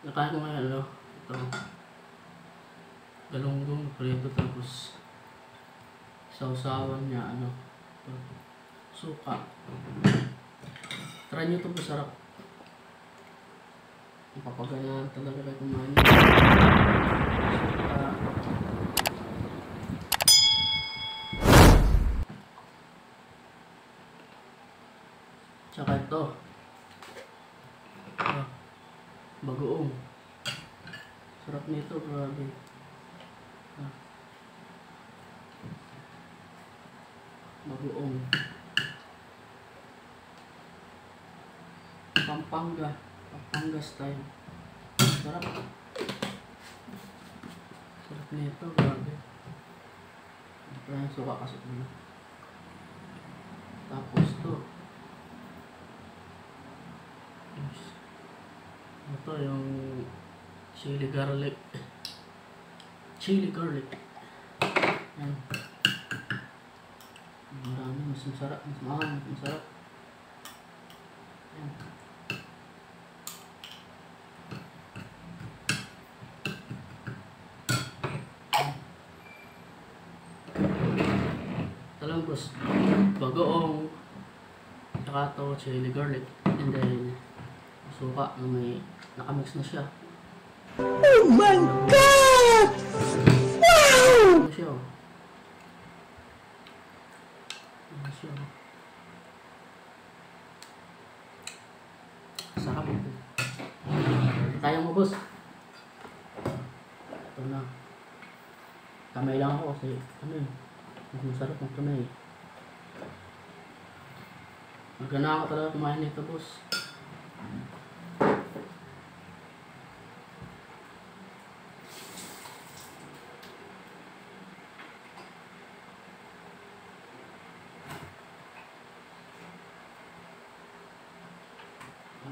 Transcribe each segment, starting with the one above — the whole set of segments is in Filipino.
Nakain ko ngayon, ano, ito, galunggong prito, tapos sausawan niya, ano, ito, suka. Try nyo ito, masarap. Papagayaan talaga kayo kumain. Suka. Tsaka ito, bagoong. Sarap nito, grabe. Bagoong. Pampanga style. Sarap. Sarap nito, grabe. Ito yung suka kasi dito. Tapos to. Ito yung chili garlic. Chili garlic. Yan. Marami, mas masarap, mas mahal, mas masarap. Yan. Ito lang boss. Bagoong. Saka ito, chili garlic. And then, suka na may nakamix na siya. Oh my God! Wow! Ano siya, oh. Ano siya, oh. Sarap ito. Kaya mo, boss. Ito na. Kamay lang ako kasi ano eh. Mas masarap ng kamay. Magana ako talaga kumain nito, boss.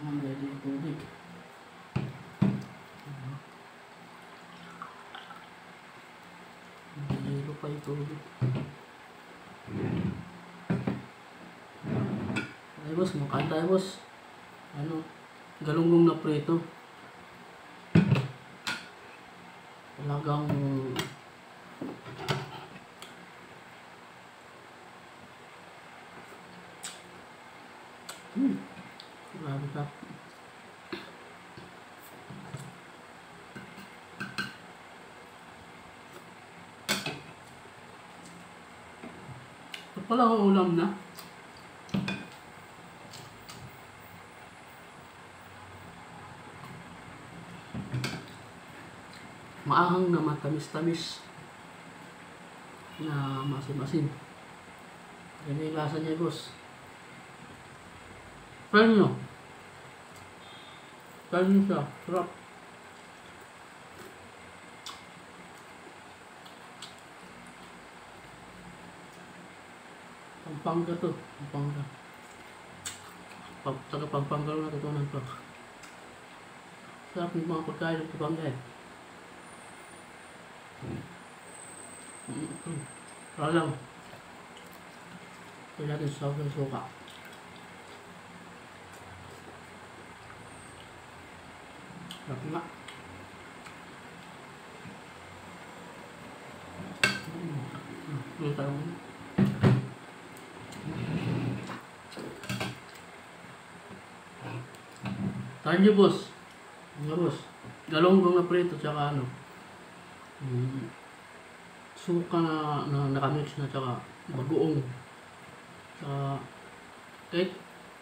Ready yung tubig. Nalilo pa yung tubig. Ay boss, makain tayo boss. Ano, galunggong na prito. Talagang grabe ka. Ito pala ang ulam na. Maahang na matamis-tamis na masin-masin. Yan yung lasa niya, boss. Try nyo. Try nyo siya. Sarap. Pampanga to. Pampanga. Taga Pampanga na natutunan ko. Sarap yung mga pagkain ng Pampanga eh. Kaya lang. Kaya natin sa suka. Sarap nga. Ito tayo. Tayo niyo, boss. Mga boss. Galunggong na prito, tsaka ano. Suka na nakamix na, tsaka bagoong. Tsaka kahit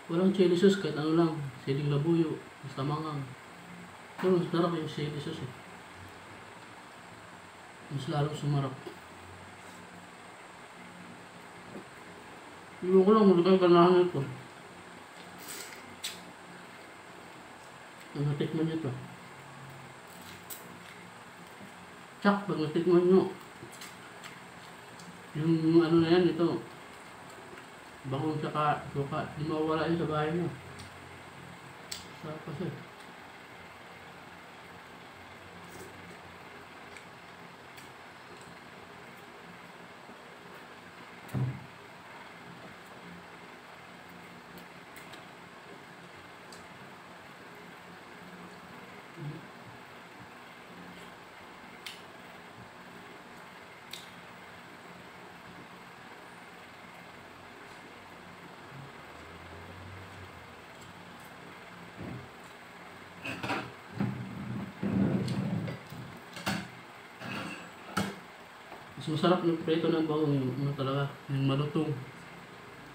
walang chili sauce, kahit ano lang. Siling labuyo. Basta mangang. Pero mas sarap yung chili sauce eh. Mas lalong sumarap. Iwan ko lang, magandang ganahan ito. Natikman nyo ito. Tsak, pag natikman nyo, yung ano na yan, ito, bakong tsaka suka, di mawala yun sa bahay nyo. Sarap kasi. Mas masarap yung prito ng bawang yung ano talaga, yung malutong.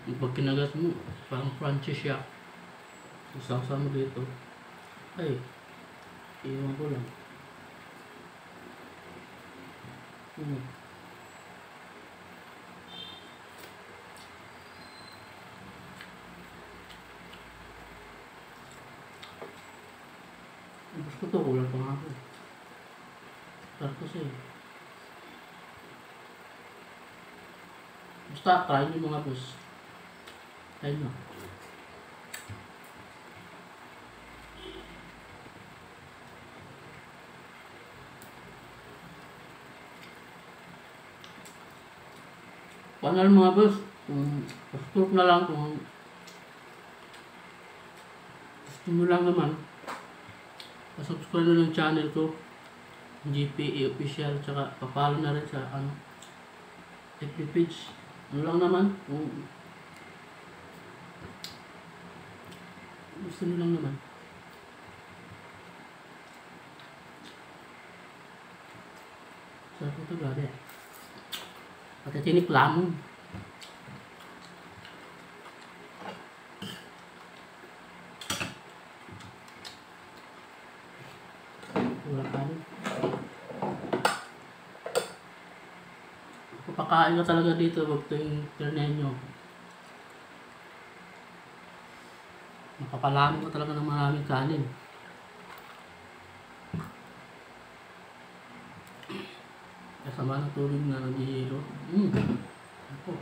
Yung pag kinagat mo, parang crunchy siya. Isang-sa mo dito. Ay, iwan ko lang. Gusto ko, kulang pa nga ako. Sarap kasi. Basta, try nyo mga boss. Try nyo. Paano mga boss? Gusto na lang kung gusto nyo lang naman. Subscribe na ng channel ko, GPA Official, tsaka papalo na rin sa FB page. Ano lang naman, kung gusto nyo lang naman. Sarap ito, grabe. Pati tinik lamon. Wala ka rin. Papakain ka talaga dito wag ito yung internet nyo. Mapapalaman ka talaga ng maraming kanin. Kasama ng tubig na naghihilo. Ako.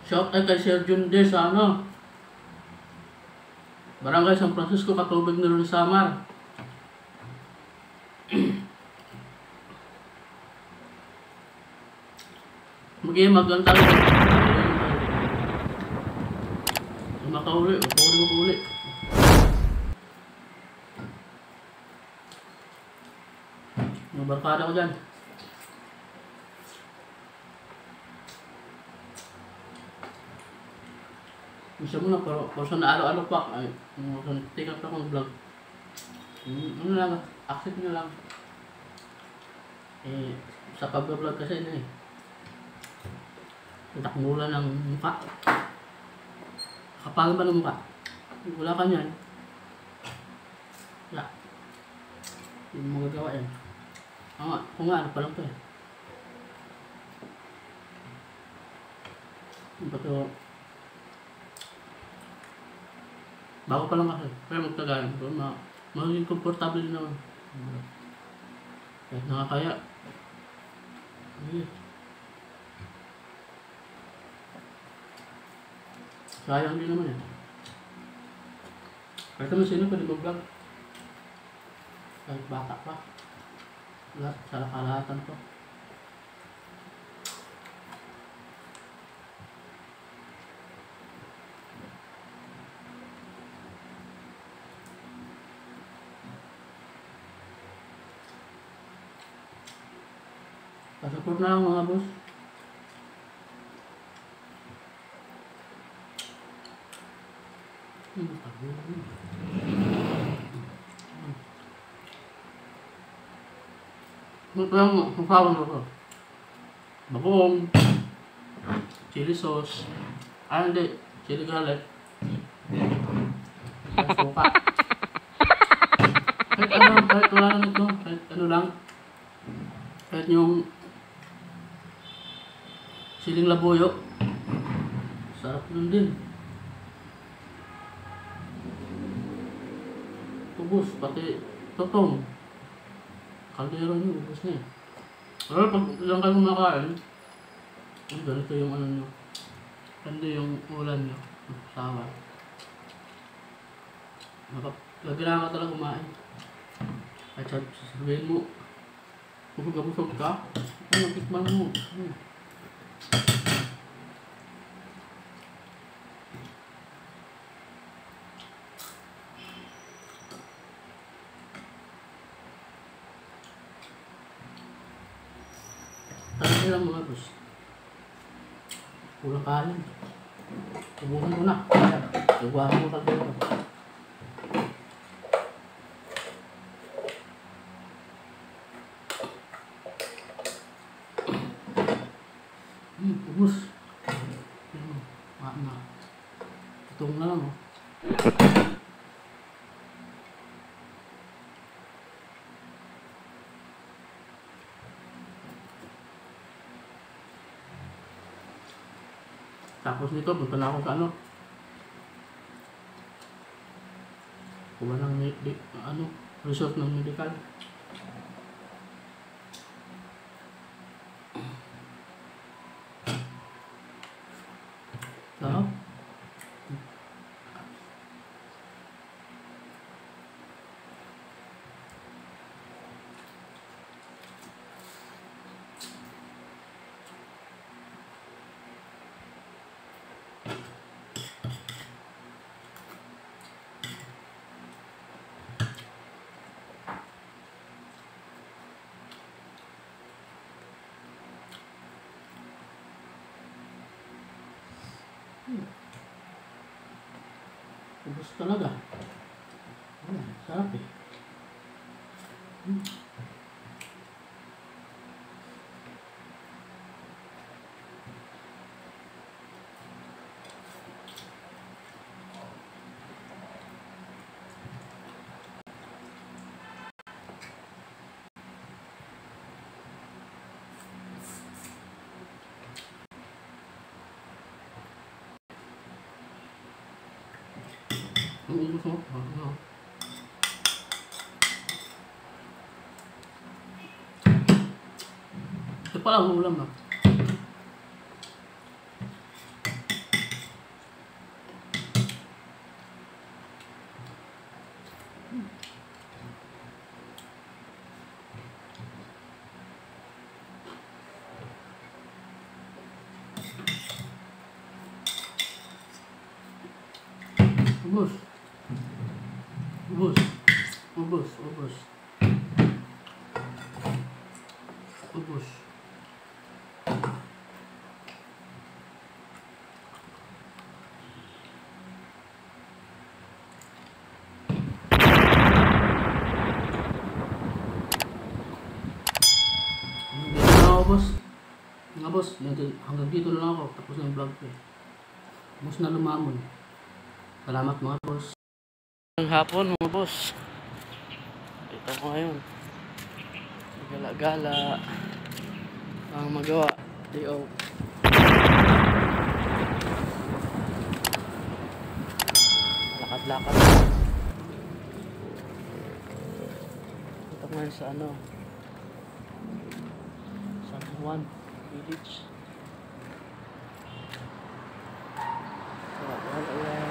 Shout out kay Sir Jun De sa Barangay San Francisco, Katubig na rin Samar. Maganda tayo. Makauli, uli. Mga barkada ko dyan. Bisa mo na, pero sa naalo-alo pa, ay, take up akong vlog. Ano lang, accept nyo lang. Sa pag-vlog kasi takmulan ng mukha. Kapal ba ng mukha? Wala ka niyan. Wala. Hindi mo magagawa yan. Kung nga, ano pa lang to Bato, bago pa lang kasi, pero magtagalan ko, magiging komportable din naman. Kahit nakakaya. Sayang din naman yan. Kahit naman sino pwede mag-vlog. Kahit bata pa. Lahat, sa kalahatan ko. Pasupport na lang mga boss. Ito yung masawa mo ito. Bagong, chili sauce, hindi, chili garlic, suka. Kahit wala lang ito, kahit ano lang, kahit yung siling labuyo, sarap nun din. Ubus, pati totong. Kaldero nyo, ubus na Pero pag ilang kayo kumakain, ganito yung ano nyo. Ganito yung ulan nyo. Sawa. Gagana ka talaga kumain. At sasabihin mo, busog ka, ano, tikman mo. Tara lang mga boss. Kulang kanin. Subukan ko na. Subukan ko talaga. Ubus. Ano. Itong na lang oh. Tapos nito, punta na ako sa ano. Kuha ng result ng medical. Sarap. Ubus talaga. Sarap eh. Ang ubus mo. Ito pala ang ulam na. Ubus. Ubus. Ubus. Ubus. Ubus. Mga boss, hanggang dito na lang ako. Tapos na yung vlog ko. Ubus na lumamon. Salamat mga boss. Ang hapon mga boss. Ito ko ngayon. Gala-gala. Ang magawa. Day off. Lakad-lakad. Ito ko ngayon sa ano. San Juan Village. Ayan.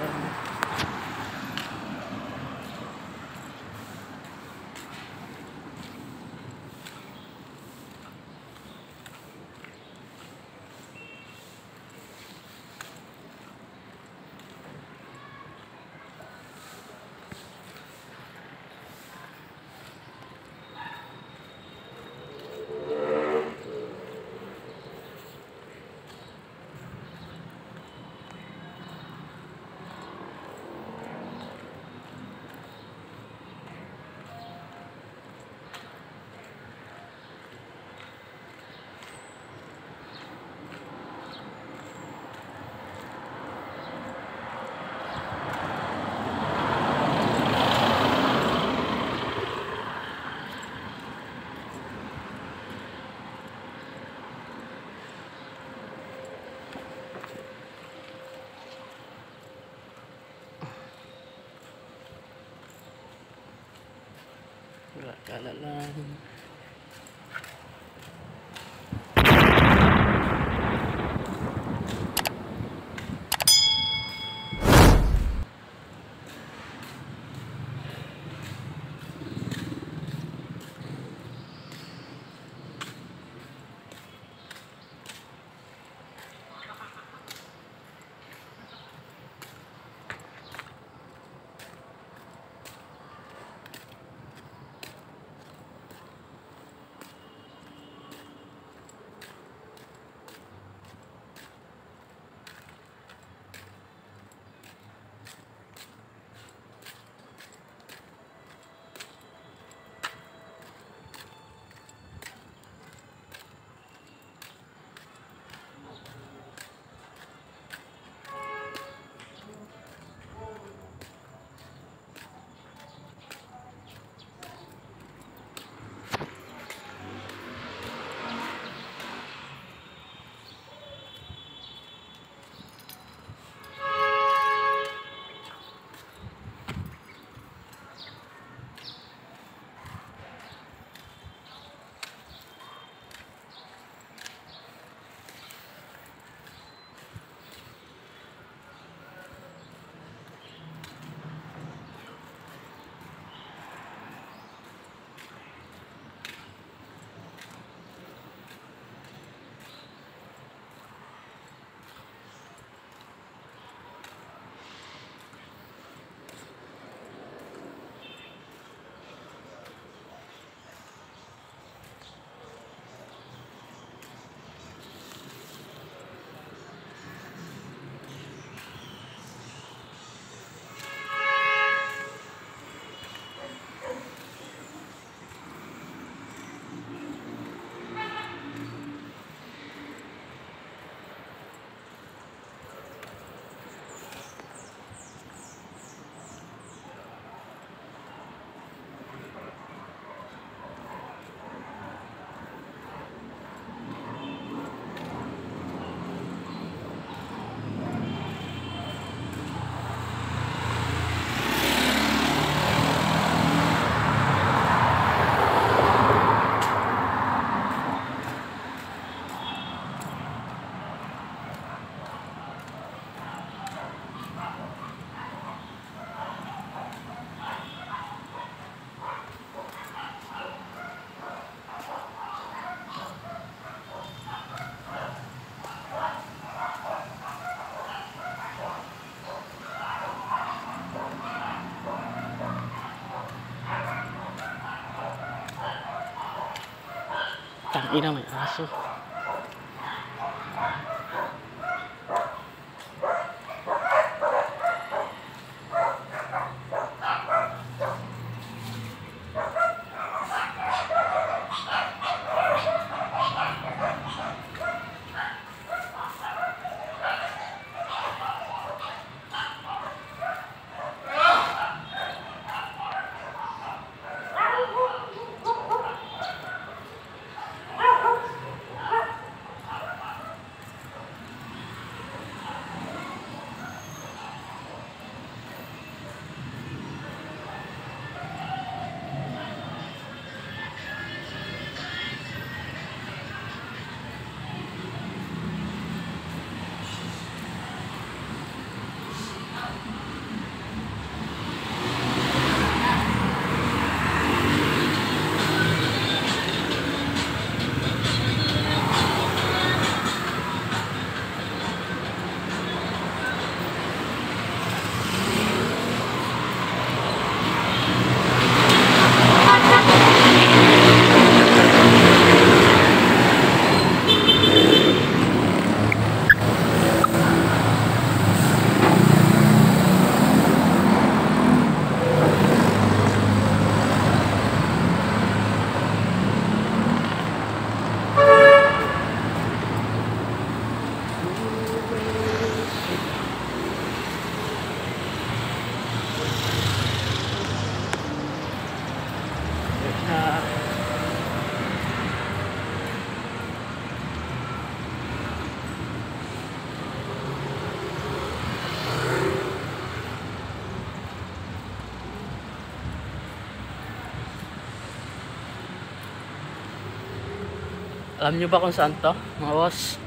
Gala lang. Tangina, may aso. Alam nyo ba kung saan to, mga boss?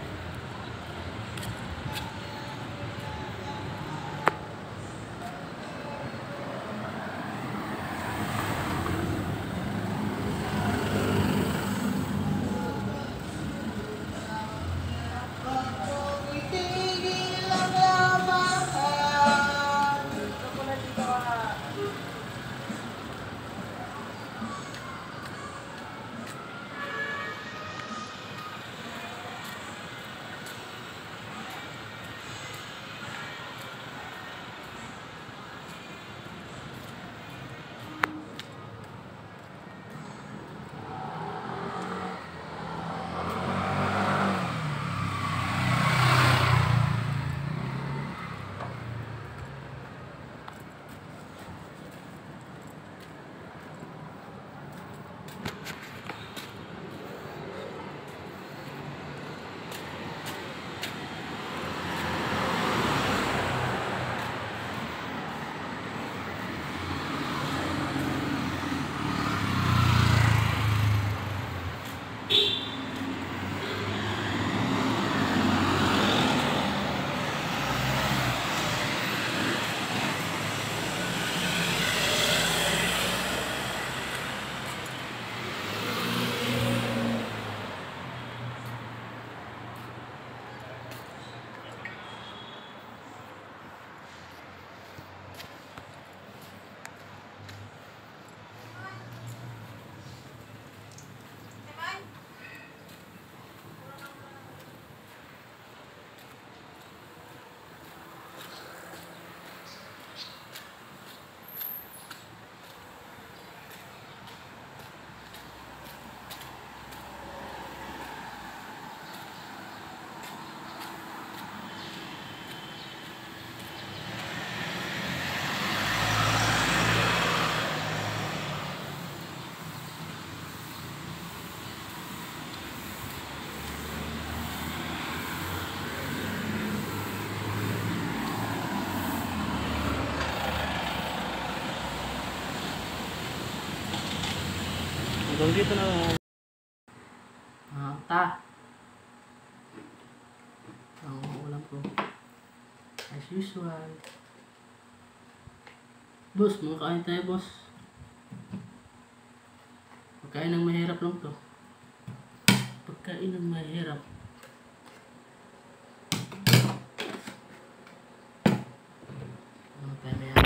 Hanggang dito na lang. Ang ulam ko. As usual. Boss, makakain tayo, boss. Pagkain ng mahirap lang to. Pagkain ng mahirap. Ano tayo na yan?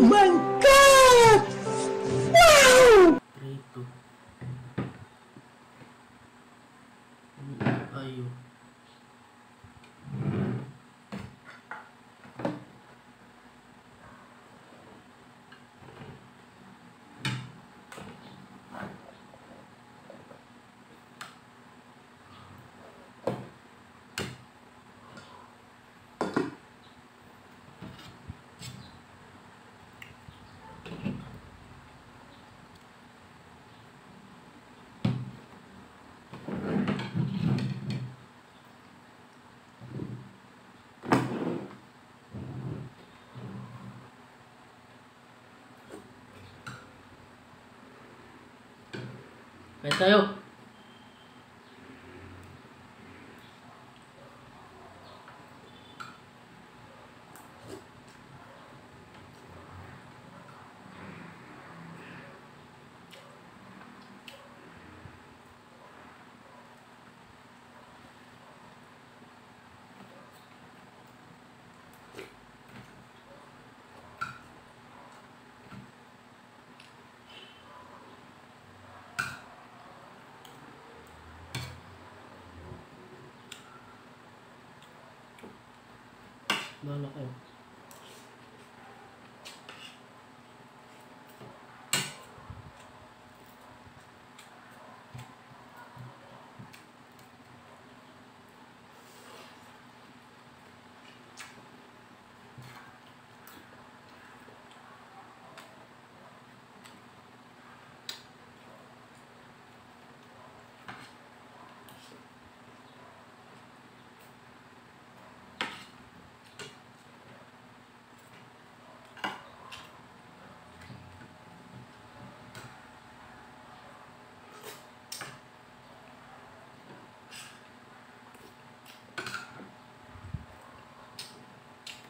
my God! Wow! Prito. Ayo. Kain tayo. Bahala kayo.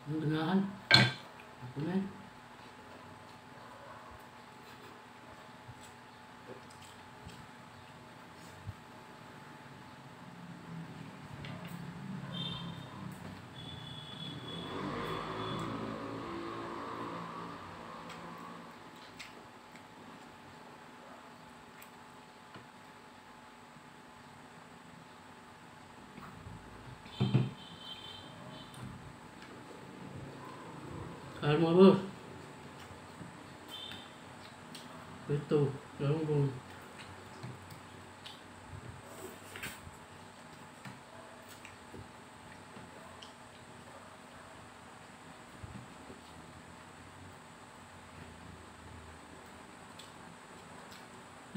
Ang dangaan. Ako na yan. Kaya mga boss. Ito. Galunggong.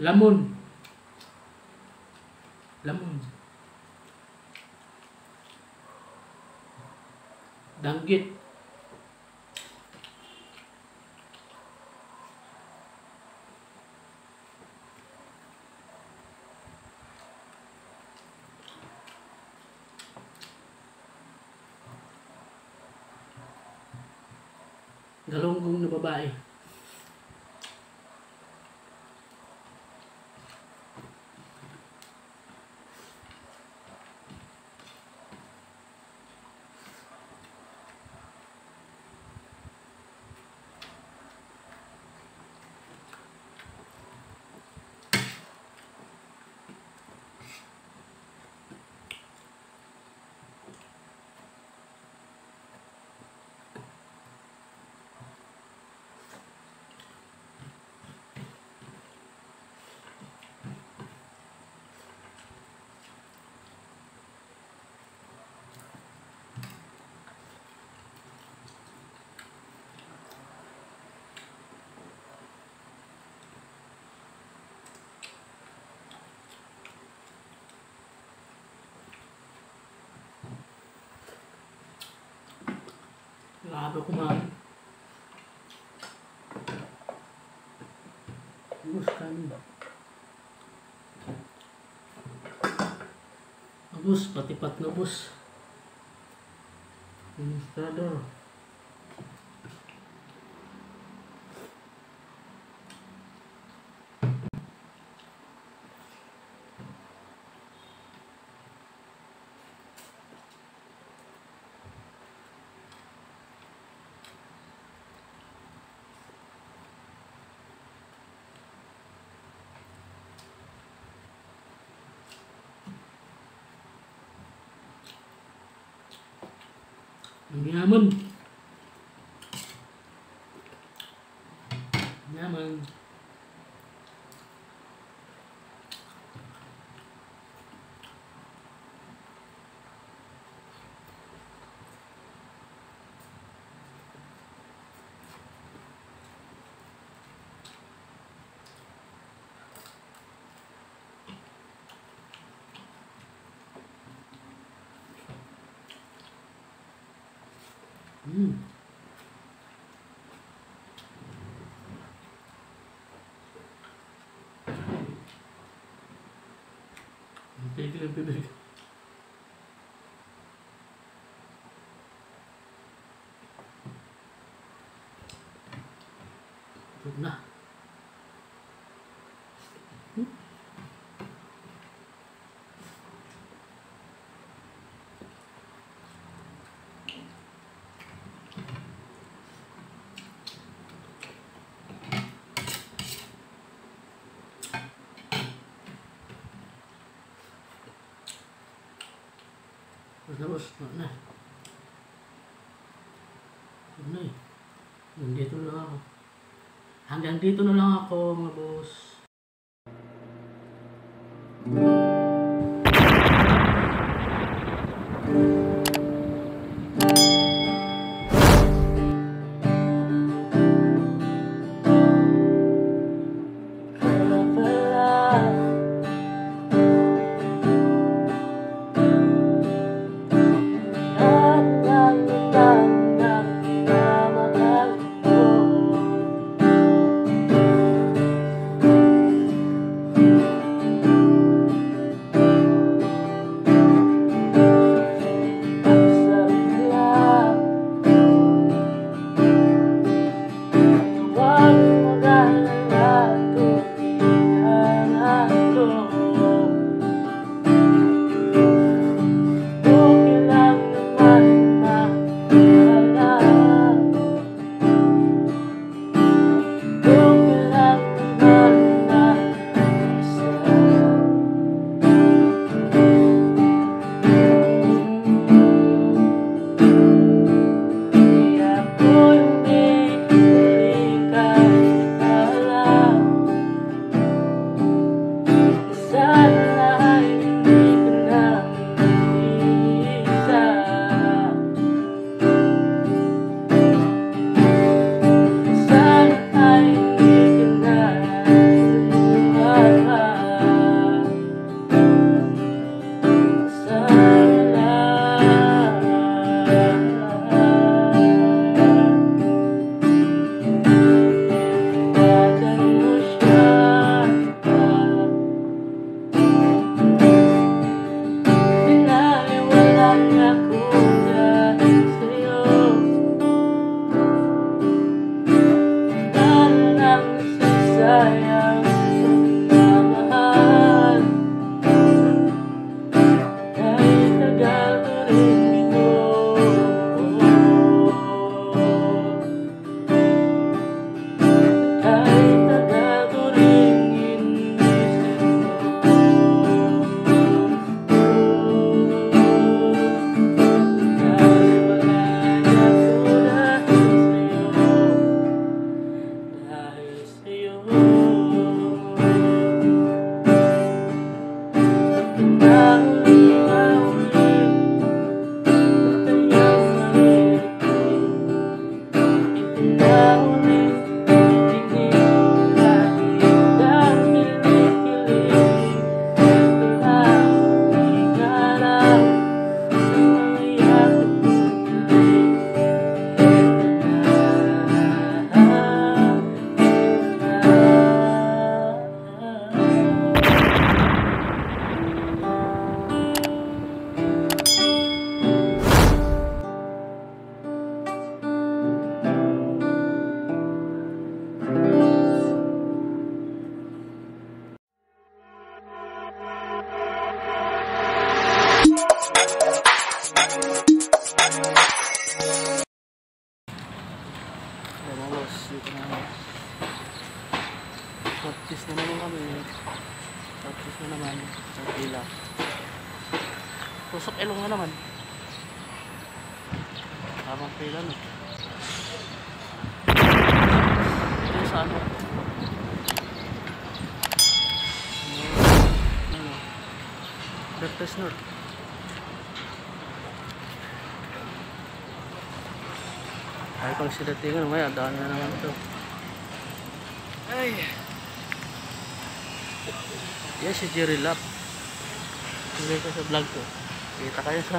Lamon. Lamon. Danggit. Galunggong na babae. Grabe kumain. Agus kanin. Agus, pati patnubos. Administrador. Ang yaman. Yaman. Tigil ang bibig. Tulog na. Tapos, na. Ano eh. Nandito na lang ako. Hanggang dito na lang ako, mga boss. Dito na. Practice na naman kami. Practice na naman. Sa pila. Tusok ilong na naman. Tamang pila no. Ito yung sa ano. Ano? Bertes North. Ay pang sila tingnan, may daan na naman ito. Ay. Yan si Jerry Lap. Hindi ko sa vlog ko. Kita kayo sa...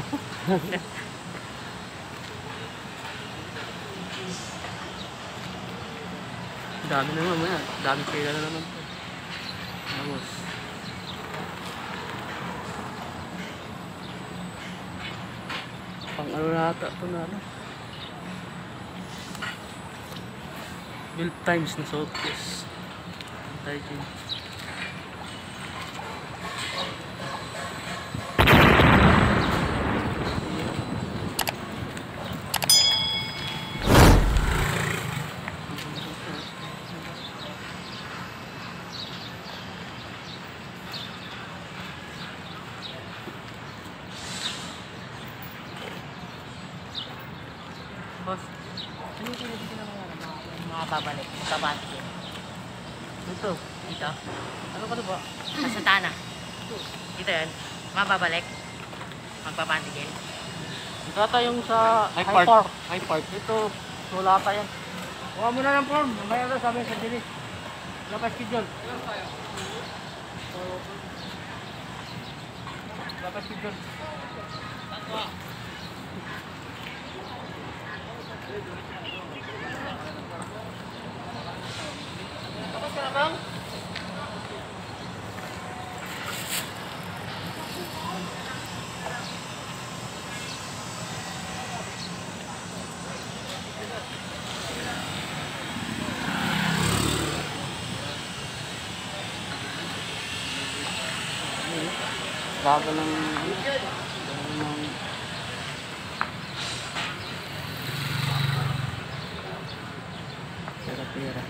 Dami na naman yan. Dami pila na naman ito. Vamos. Pang ano na ata ito na ano. Build times na showcase. Antay dyan. Boss, Ano yung pinag-ito ng mga babalik? Babati din. ito. Dito? Ano ka na ba? Sa Santana. Dito yan. Mababalik. Magbabati din. Ito ata yung sa High High Park. Park. High Park. Ito, wala pa yan. Huwag mo na ng form. Mamaya na sabi sa dilis. Wala pa schedule. Wala pa schedule. Tapos ka na bang? Bago ng... Pera-pera.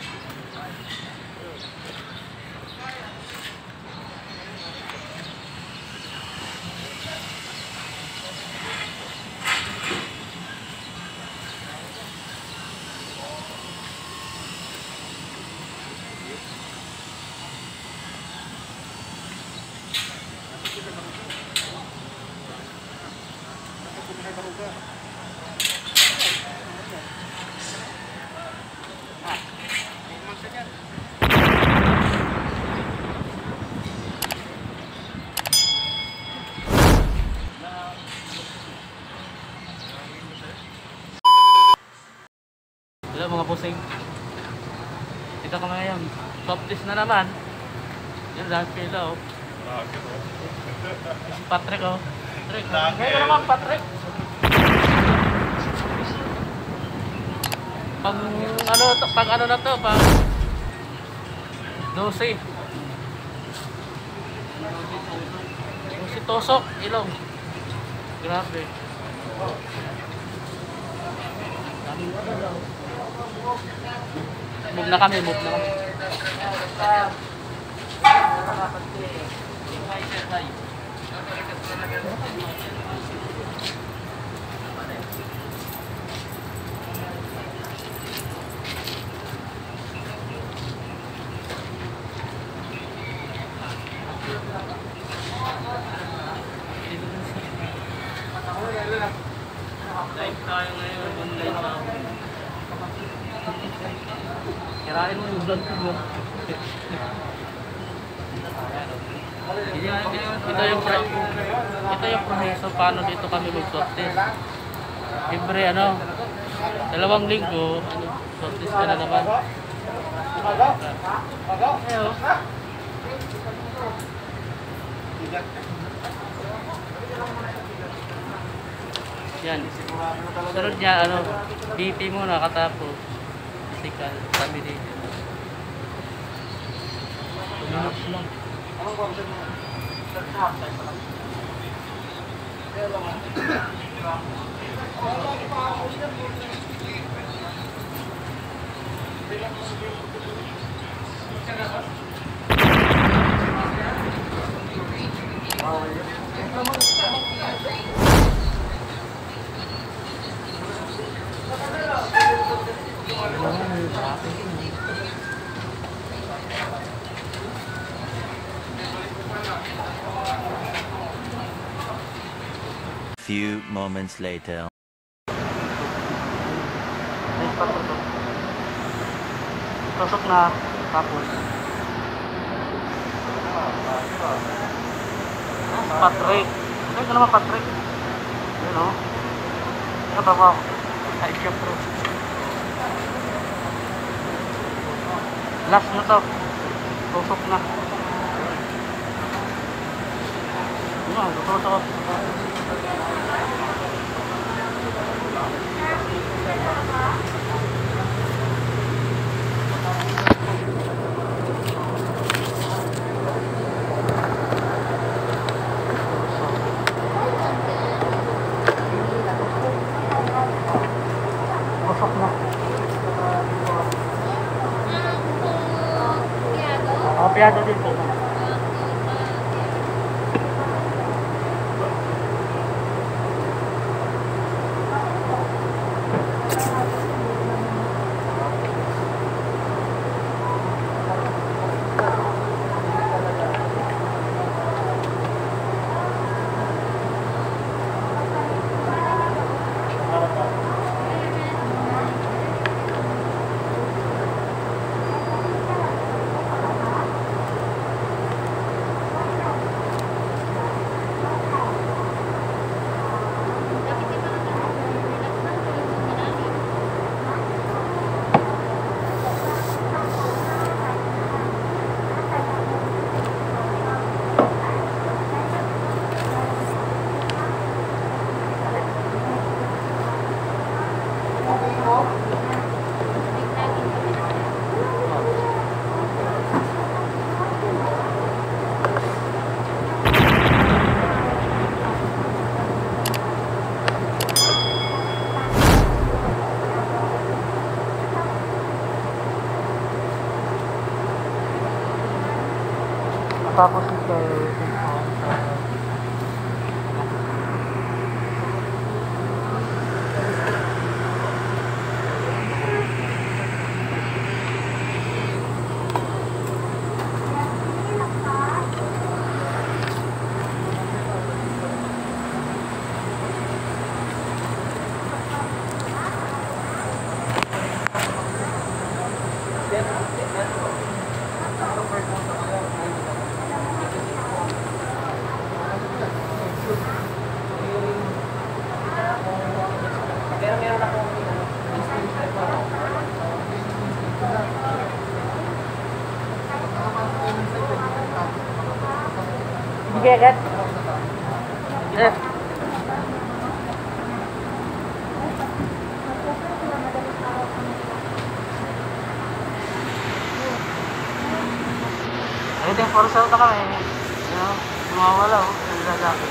Hello mga pusing. Dito ka ngayon. Soft na naman. Yan lang pila oh. Si Patrick oh. Patrick. Ngayon ka naman Patrick. Pag ano na to, pag 12. Yung si Tosok, ilong. Grabe. Move na kami. Live tayo ngayon, online tayo. Kirain mo yung vlog ko. Ito yung proseso paano dito kami mag-swap test. Libre ano, 2 linggo, swap test ka na naman. Ayo. Yan. Sunod niya, ano, BP muna katapos. Physical, sabi dito. 2 minutes lang. few moments later. Ayun pa to. Tusok na. Tapos. Patrick. Ito ka naman Patrick. Yun o. Ito pa ako. Ay, syempre. Last na to. Tusok na. Yun o, tusok ako. Tusok na. Piyado din po. Tapos ito Sige, agad. Yes. Ito yung force out na kami. Mawawala o. Naglalaki.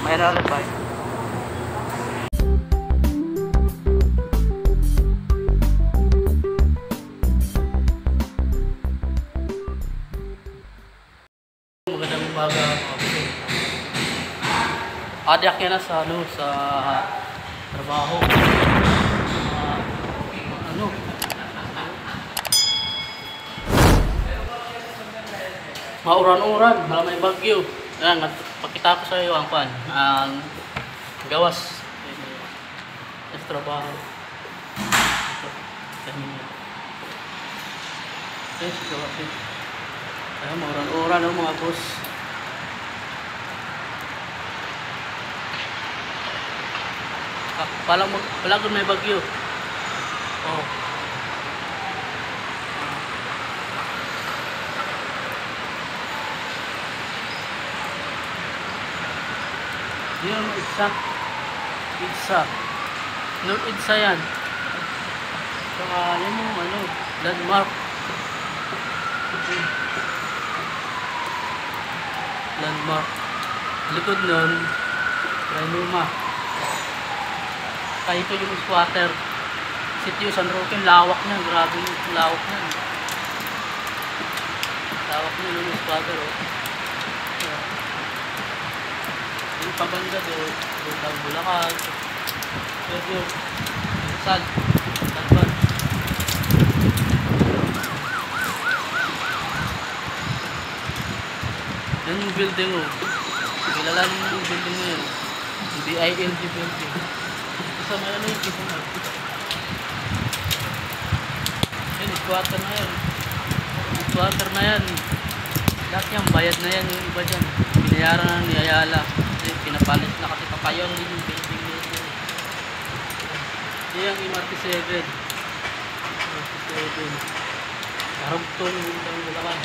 Mayroon ulit ba? Magandang umaga mga kapatid. Adyak yan na sa trabaho. Mauran-uran, may bagyo. Yan, pakita ko sa iyo ang gawas. Sa trabaho. Yes, gawas yun. Ayan, mauran-uran mga boss. Palagod may bagyo. Oh. Yung Idsa. North Idsa yan. Saka yan yung landmark. Landmark. Likod nun, Ranuma. Kaya ito yung squatter. Sitio San Roque, lawak niya. Grabe yung lawak niya. Lawak niya yung squatter. Yung pabanda doon, yung tawag Bulacan. Pero yung sal. Salban. building oh. Kilala mo yung building na yun. BILG building. Isa may ano yung isang art. Yun, squatter na yan. Squatter na yan. Lahat yan, bayad na yan yung iba dyan. Binayaran na ni Ayala. Kasi pinapalis na kasi papayong din yung building na yun. Yan yung MRT7. MRT7. Karugtong yung dalawan.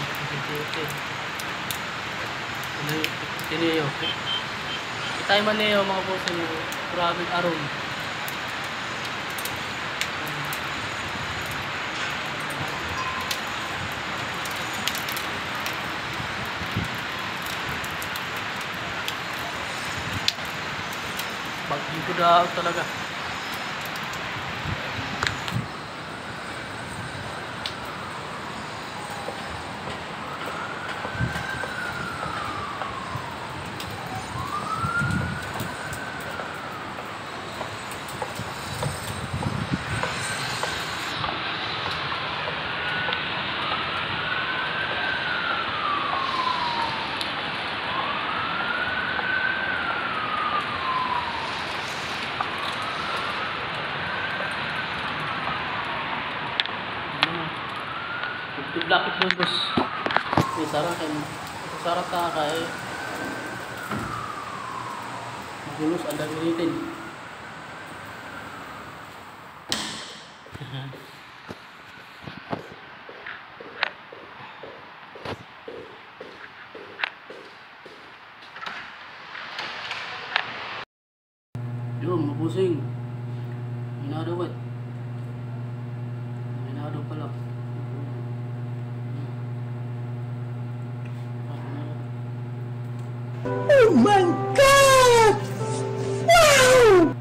Tiniyo. Itay man niyo mga boss niyo. Grabe aron. Bagyo ko daw talaga. Diblakit doon bos. May sarang kayo. Sarang ka kay gulos ang dagunitin. Yun, mapusing. Minadawat. Minadaw pala. Oh my God! Wow!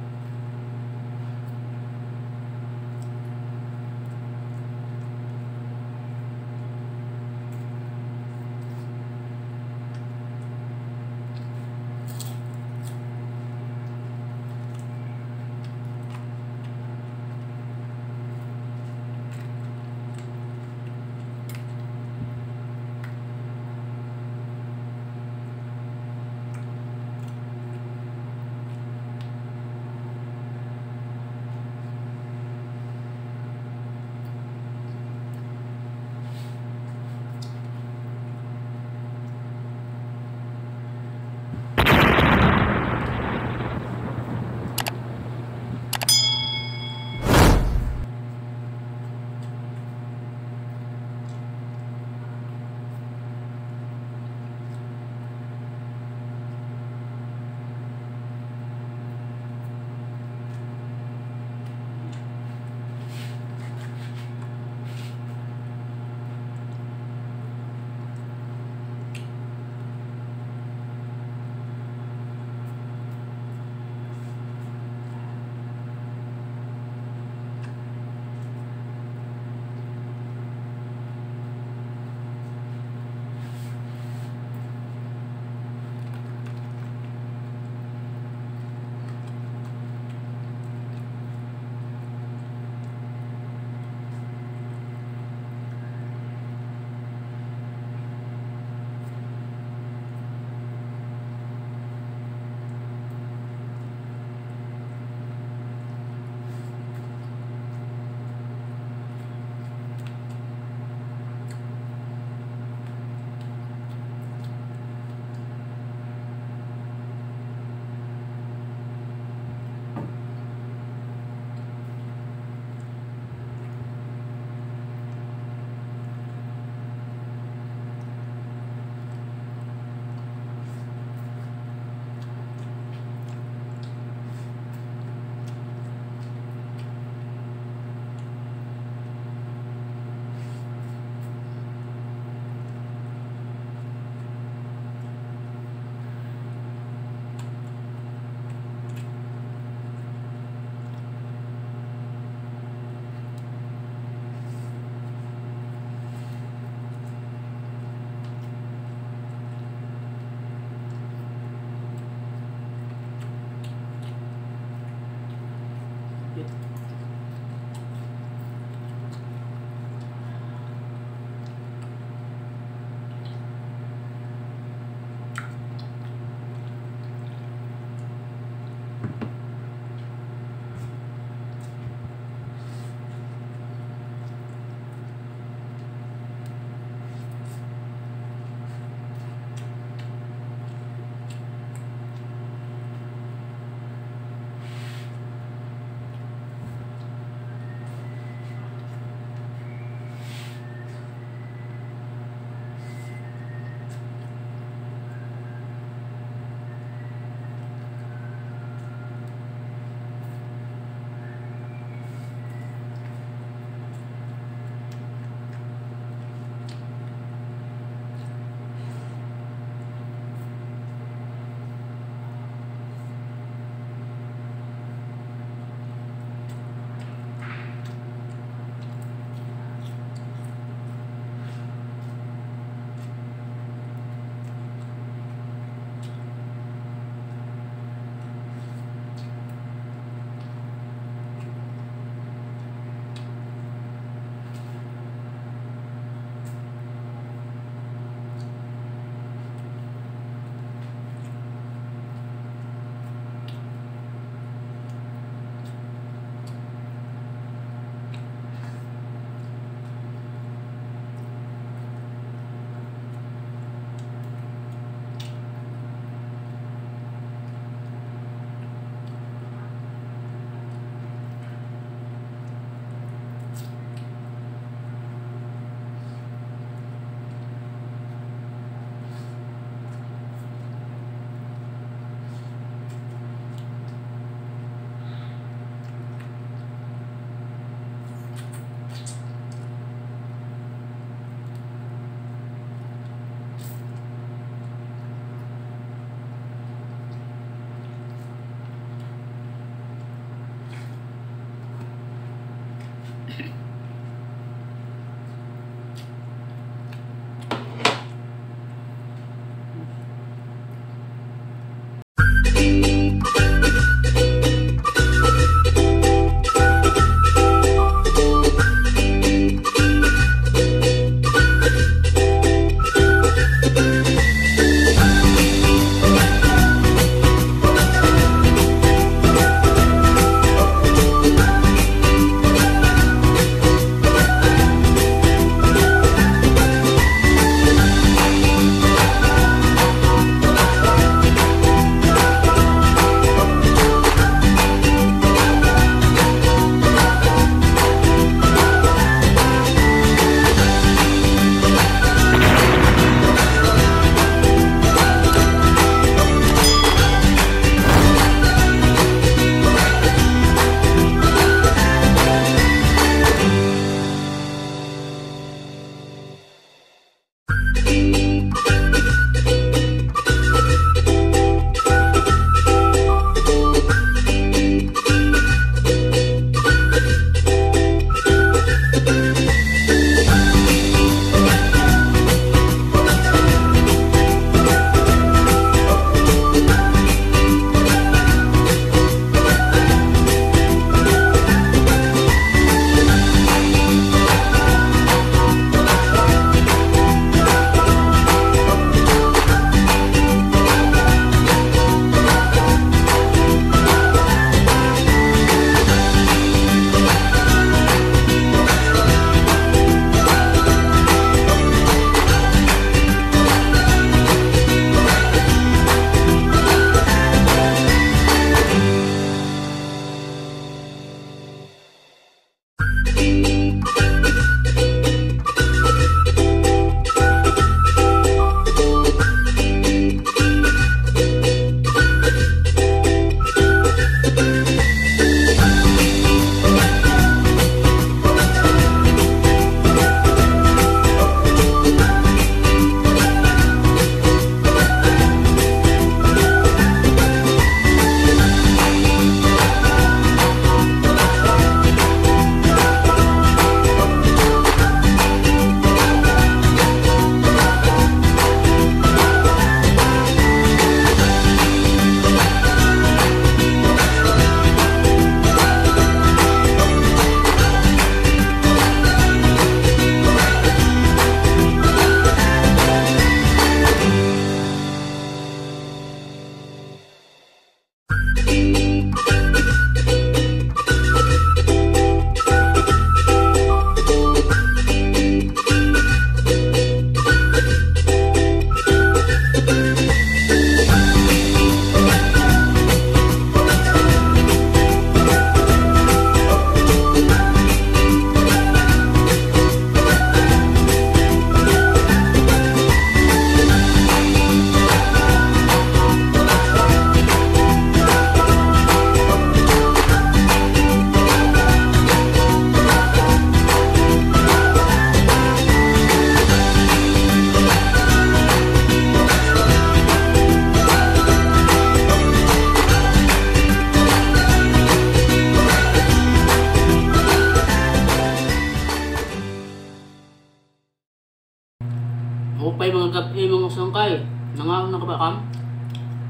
Upay mga gabi mga sangkay. Nangaon na ka ba kam?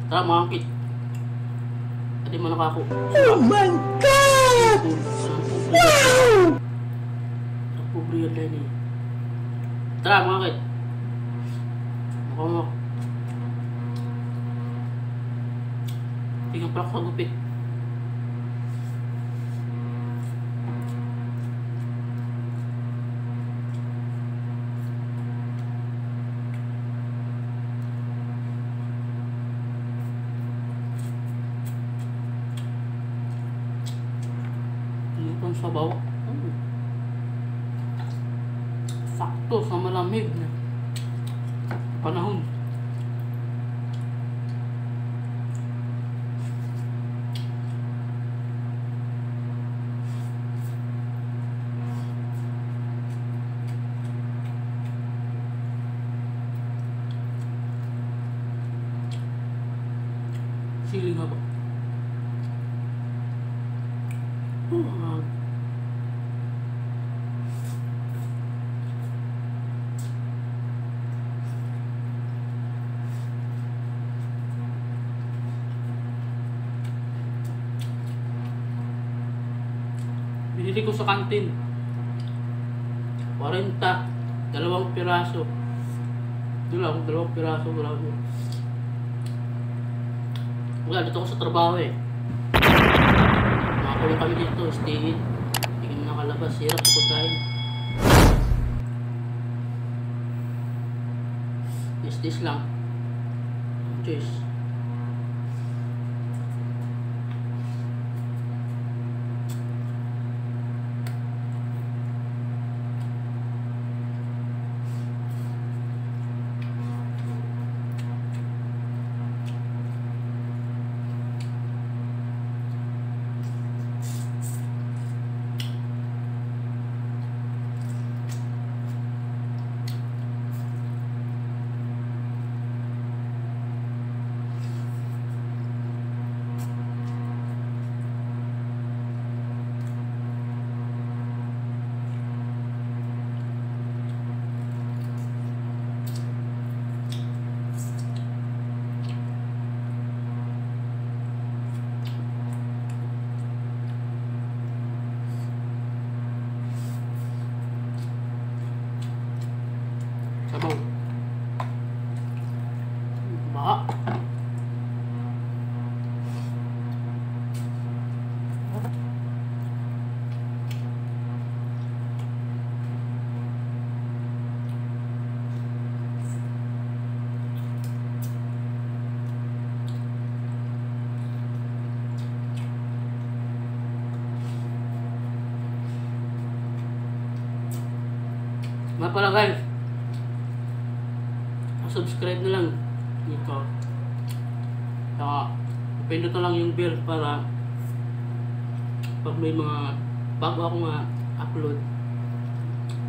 Tara mga kit. Adi man nakako. Oh my God! Wow! Sa pobre yan ni. Tara mga kit. Makamak. Tingnan pala sa gupit. Itong sabaw. Sakto sa malamig na panahon. Sili nga ba? binili ko sa kantin. 40. 2 piraso. Doon lang, 2 piraso. Wala, dito ako sa trabaho eh. Nakakulong kami dito, stay in. Hindi kami nakalabas, hirap sa pagkain. This lang. Cheers. Sabaw. Baka. Nga pala guys, subscribe na lang dito. Saka pindot na lang yung bell para pag may mga bago ako upload,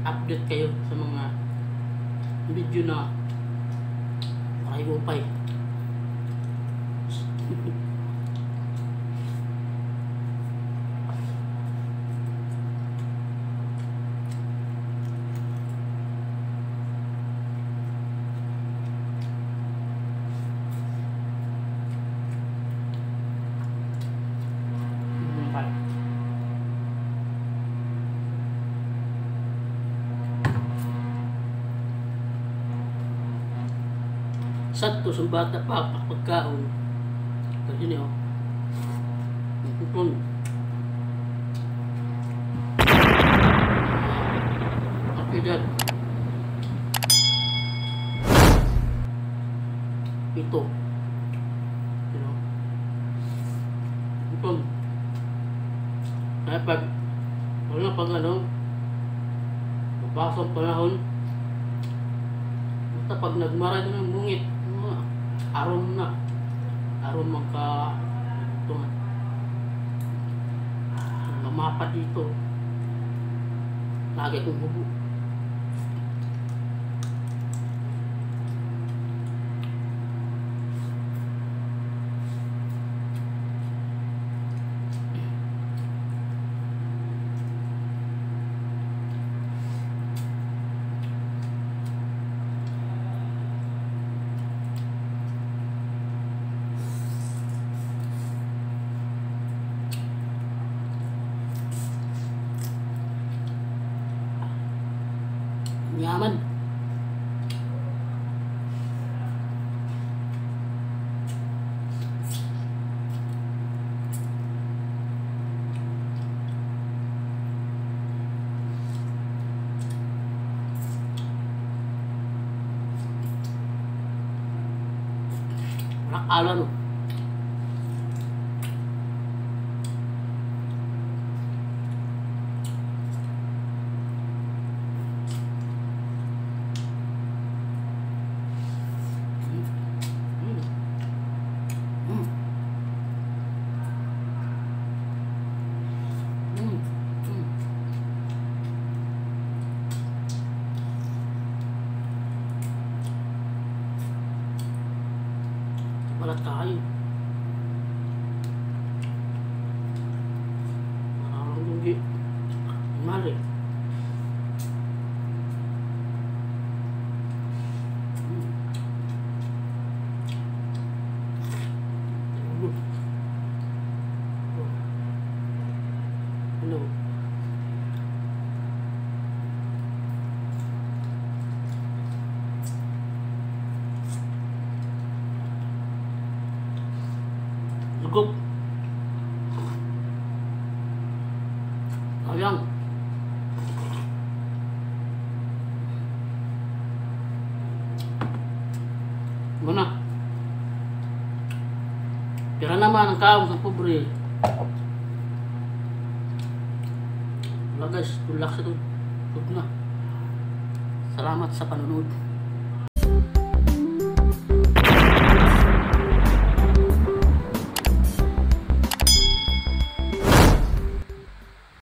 update kayo sa mga video na upay. Sakto sa bata pa pagkaon. Kasi niyo. Ipon. Okay dad. Ito. You know. Ipon. Kaya pag papasok panahon, basta pag nagmara ng bungit, aron magka ito nga mamapa dito lagi akong bubo. Yaman. Nakalan. Wala tayo. Ang lugi. Mali. Hello. Tugok. Ayang. Muna. Pira naman ang kaong sa pobre. Wala guys, tulak sa to. Tug na. Salamat sa panunod.